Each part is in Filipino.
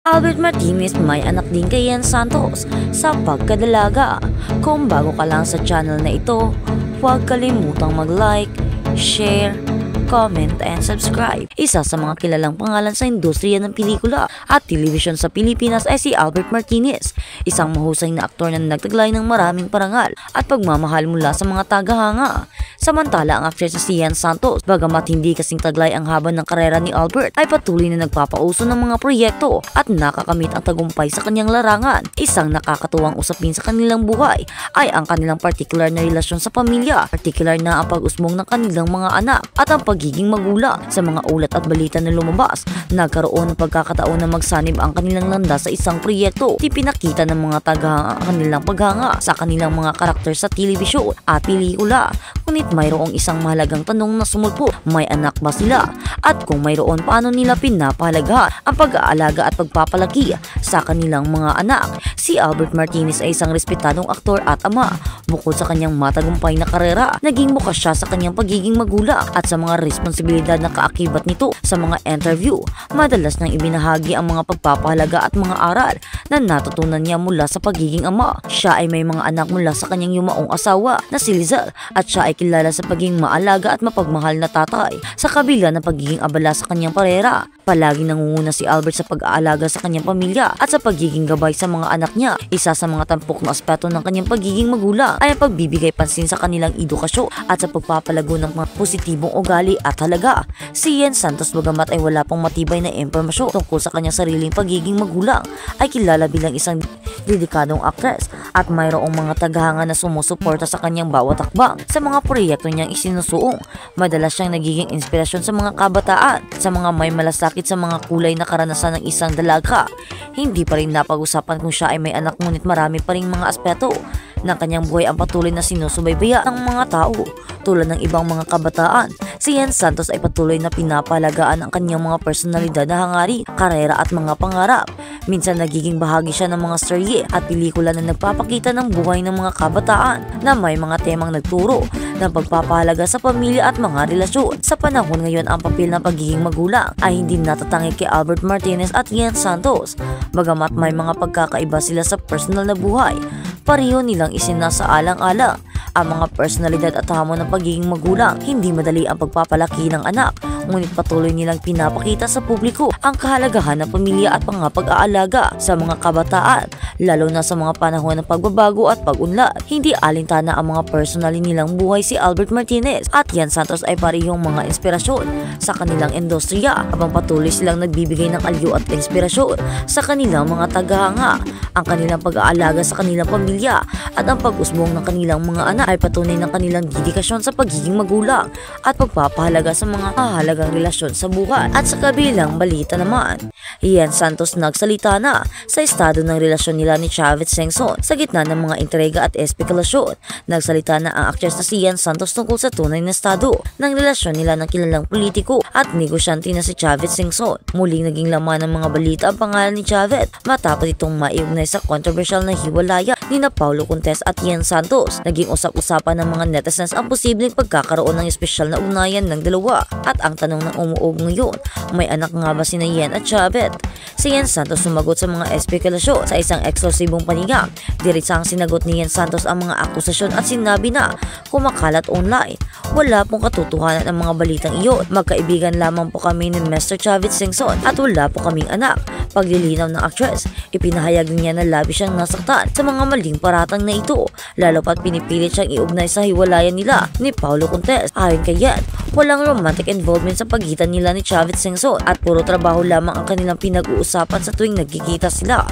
Albert Martinez may anak din kay Ian Santos sa pagkadalaga. Kung bago ka lang sa channel na ito, huwag kalimutang mag-like, share, comment, and subscribe. Isa sa mga kilalang pangalan sa industriya ng pelikula at television sa Pilipinas ay si Albert Martinez, isang mahusay na aktor na nagtaglay ng maraming parangal at pagmamahal mula sa mga tagahanga. Samantala, ang aktres na si Ian Santos, bagamat hindi kasing taglay ang haba ng karera ni Albert, ay patuloy na nagpapauso ng mga proyekto at nakakamit ang tagumpay sa kanyang larangan. Isang nakakatuwang usapin sa kanilang buhay ay ang kanilang particular na relasyon sa pamilya, particular na ang pag-usbong ng kanilang mga anak at ang pagiging magulang. Sa mga ulat at balita na lumabas, nagkaroon ng pagkakataon na magsanib ang kanilang landas sa isang proyekto. Ipinakita ng mga tagahanga ang kanilang paghanga sa kanilang mga karakter sa telebisyon at pelikula. Ngunit mayroong isang mahalagang tanong na sumulpot, may anak ba sila? At kung mayroon, paano nila pinapahalagahan ang pag-aalaga at pagpapalaki sa kanilang mga anak? Si Albert Martinez ay isang respetadong aktor at ama. Bukod sa kanyang matagumpay na karera, naging bukas siya sa kanyang pagiging magulang at sa mga responsibilidad na kaakibat nito. Sa mga interview, madalas nang ibinahagi ang mga pagpapahalaga at mga aral na natutunan niya mula sa pagiging ama. Siya ay may mga anak mula sa kanyang yumaong asawa na si Lizelle at siya ay kilala sa pagiging maalaga at mapagmahal na tatay. Sa kabila ng pagiging abala sa kanyang parera, palaging nangunguna si Albert sa pag-aalaga sa kanyang pamilya at sa pagiging gabay sa mga anak niya. Isa sa mga tampok na aspeto ng kanyang pagiging magulang ay ang pagbibigay pansin sa kanilang edukasyon at sa pagpapalago ng mga positibong ugali at halaga. Si Ian Santos, bagamat ay wala pang matibay na impormasyon tungkol sa kanyang sariling pagiging magulang, ay kilala bilang isang dedikadong aktres at mayroong mga tagahanga na sumusuporta sa kanyang bawat hakbang sa mga proyekto niyang isinusuong. Madalas siyang nagiging inspirasyon sa mga kabataan, sa mga may malasakit sa mga kulay na karanasan ng isang dalaga. Hindi pa rin napag-usapan kung siya ay may anak, ngunit marami pa rin mga aspeto ng kanyang buhay ang patuloy na sinusubaybaya ng mga tao. Tulad ng ibang mga kabataan, si Ian Santos ay patuloy na pinapalagaan ang kanyang mga personalidad na hangarin, karera at mga pangarap. Minsan nagiging bahagi siya ng mga serye at pelikula na nagpapakita ng buhay ng mga kabataan na may mga temang nagturo ng pagpapahalaga sa pamilya at mga relasyon. Sa panahon ngayon, ang papel ng pagiging magulang ay hindi natatangi kay Albert Martinez at Ian Santos. Bagamat may mga pagkakaiba sila sa personal na buhay, pareho nilang isinasaalang-alang ang mga personalidad at hamon ng pagiging magulang. Hindi madali ang pagpapalaki ng anak, ngunit patuloy nilang pinapakita sa publiko ang kahalagahan ng pamilya at mga pag-aalaga sa mga kabataan, lalo na sa mga panahon ng pagbabago at pag-unlad. Hindi alintana ang mga personal nilang buhay. Si Albert Martinez at Ian Santos ay parehong mga inspirasyon sa kanilang industriya, habang patuloy silang nagbibigay ng alyo at inspirasyon sa kanilang mga tagahanga. Ang kanilang pag-aalaga sa kanilang pamilya at ang pag-usbong ng kanilang mga anak ay patunay ng kanilang dedikasyon sa pagiging magulang at pagpapahalaga sa mga mahalagang relasyon sa buhay. At sa kabilang balita naman, Ian Santos nagsalita na sa estado ng relasyon nila ni Chavit Singson sa gitna ng mga intriga at espekulasyon. Nagsalita na ang aktres na si Ian Santos tungkol sa tunay na estado ng relasyon nila ng kilalang politiko at negosyante na si Chavit Singson. Muling naging laman ng mga balita ang pangalan ni Chavit matapos itong maiugnay sa controversial na hiwalayan ni Paulo Contes at Ian Santos. Naging usap-usapan ng mga netizens ang posibleng pagkakaroon ng espesyal na ugnayan ng dalawa. At ang tanong ng umuog ngayon, may anak nga ba sina Ian at Chavit? Si Ian Santos sumagot sa mga espekulasyon sa isang eksklusibong panayam. Diretsang sinagot ni Ian Santos ang mga akusasyon at sinabi na kumakalat online, wala pong katotohanan ang mga balitang iyon. Magkaibigan lamang po kami ni Mr. Chavit Singson at wala po kaming anak. Paglilinaw ng aktres, ipinahayag niya na labis siyang nasaktan sa mga maling paratang na ito, lalo pat pinipilit siyang iugnay sa hiwalayan nila ni Paulo Contes. Ayon kay Ian, walang romantic involvement sa pagitan nila ni Chavit Singson at puro trabaho lamang ang kanilang pinag-uusapan sa tuwing nagkikita sila.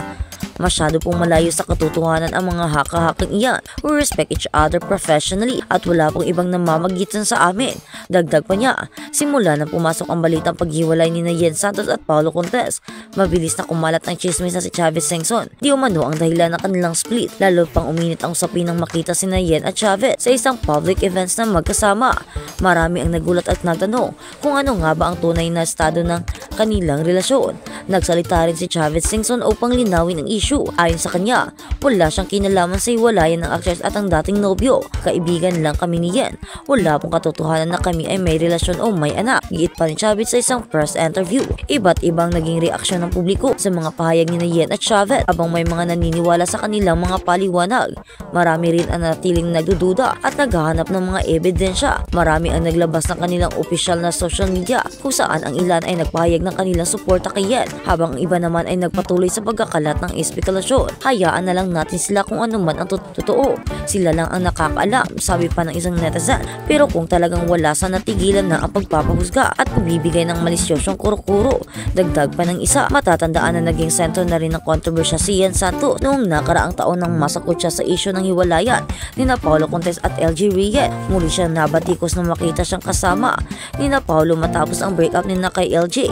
Masyado pong malayo sa katotohanan ang mga haka-hakang iyan. We respect each other professionally at wala pong ibang namamagitan sa amin. Dagdag pa niya, simula na pumasok ang balitang paghiwalay ni Ian Santos at Paulo Contes, mabilis na kumalat ang chismis na si Chavit Singson. Di umano ang dahilan ng kanilang split, lalo pang uminit ang usapin ng makita si Ian at Chavit sa isang public events na magkasama. Marami ang nagulat at nagtanong kung ano nga ba ang tunay na estado ng kanilang relasyon. Nagsalita rin si Chavez Singson upang linawin ang issue. Ayon sa kanya, wala siyang kinalaman sa hiwalayan ng actress at ang dating nobyo. Kaibigan lang kami ni Yen. Wala pong katotohanan na kami ay may relasyon o may anak. Giit pa ni Chavez sa isang press interview. Iba't ibang naging reaksyon ng publiko sa mga pahayag ni Yen at Chavez habang may mga naniniwala sa kanilang mga paliwanag. Marami rin ang natiling nagdududa at naghahanap ng mga ebidensya. Marami ang naglabas ng kanilang opisyal na social media kung saan ang ilan ay nagpahayag ng kanilang suporta kay Yen habang ang iba naman ay nagpatuloy sa pagkakalat ng espekulasyon. Hayaan na lang natin sila kung ano man ang totoo. Sila lang ang nakakaalam, sabi pa ng isang netizen. Pero kung talagang wala sa natigilan na ang pagpapahusga at pagbibigay ng malisyosyong kuro-kuro, dagdag pa ng isa, matatandaan na naging sentro na rin ng kontrobersya si Yen Santos noong nakaraang taon nang masakot siya sa isyu ng hiwalayan ni Paulo Contes at LG Reyes. Muli siya nabatikos na makita siyang kasama ni Paulo matapos ang breakup ni kay LG.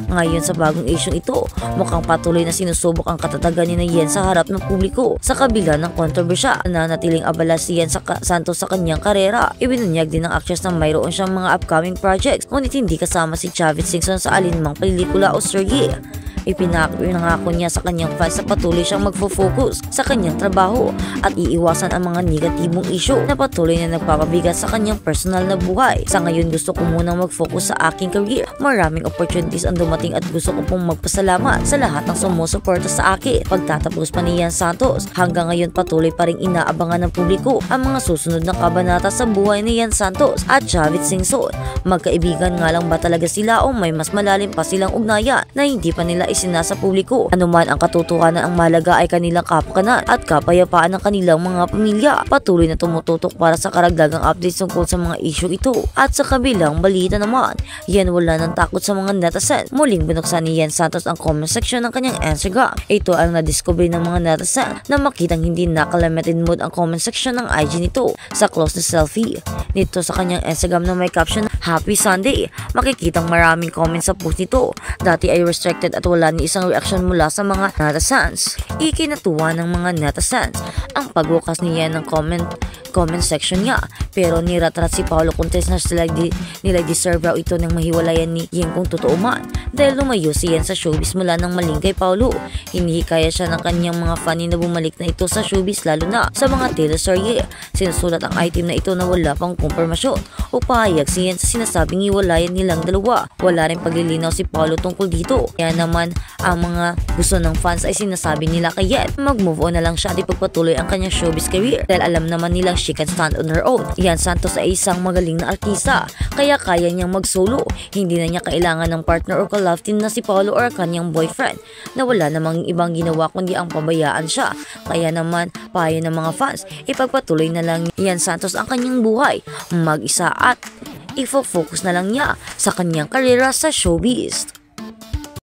Ngayon sa bagong isyong ito, mukhang patuloy na sinusubok ang katatagan ni Yen sa harap ng publiko. Sa kabila ng kontrobersya, nanatiling abala si Yen Santos sa kanyang karera. Ibinunyag din ng actress na mayroon siyang mga upcoming projects, ngunit hindi kasama si Chavez Singson sa alinmang pelikula o serye. Ipinangako niya sa kanyang fans na patuloy siyang magfo-focus sa kanyang trabaho at iiwasan ang mga negatibong issue na patuloy na nagpapabigat sa kanyang personal na buhay. Sa ngayon, gusto ko munang mag-focus sa aking career. Maraming opportunities ang dumating at gusto ko pong magpasalamat sa lahat ng sumusuporta sa akin. Pagtatapos pa ni Yen Santos, hanggang ngayon patuloy pa ring inaabangan ng publiko ang mga susunod na kabanata sa buhay ni Yen Santos at Chavez Singson. Magkaibigan nga lang ba talaga sila o may mas malalim pa silang ugnayan na hindi pa nila isinasa publiko? Anuman ang katotohanan, ang mahalaga ay kanilang kapakanan at kapayapaan ng kanilang mga pamilya. Patuloy na tumututok para sa karagdagang updates tungkol sa mga issue ito. At sa kabilang balita naman, Yen wala nang takot sa mga netizen. Muling binuksan ni Yen Santos ang comment section ng kanyang Instagram. Ito ang nadiscover ng mga netizen na makitang hindi naka-limited mode ang comment section ng IG nito sa close na selfie nito sa kanyang Instagram na may caption Happy Sunday. Makikitang maraming comments sa post nito. Dati ay restricted at wala ni isang reaction mula sa mga netizens. Ikinatuwa ng mga netizens ang pagbukas niya ng comment section niya, pero niratrat si Paulo Contes na nila deserve raw ito ng mahiwalayan ni Yen kung totoo man, dahil lumayo si Yen sa showbiz mula nang maling kay Paulo. Hinihikaya siya ng kanyang mga fan na bumalik na ito sa showbiz, lalo na sa mga teleserye. Sinusulat ang item na ito na wala pang kumpirmasyon o pahayag si Yen sa sinasabing hiwalayan nilang dalawa. Wala rin paglilinaw si Paulo tungkol dito. Kaya naman ang mga gusto ng fans ay sinasabi nila kay Yen mag-move on na lang siya at ipagpatuloy ang kanyang showbiz career, dahil alam naman nilang she can stand on her own. Yen Santos ay isang magaling na artista, kaya kaya niyang mag-solo. Hindi na niya kailangan ng partner o ka-love team na si Paulo or kanyang boyfriend na wala namang ibang ginawa kundi ang pabayaan siya. Kaya naman, payo ng mga fans, ipagpatuloy na lang Yen Santos ang kanyang buhay mag-isa at ifo-focus na lang niya sa kanyang karera sa showbiz.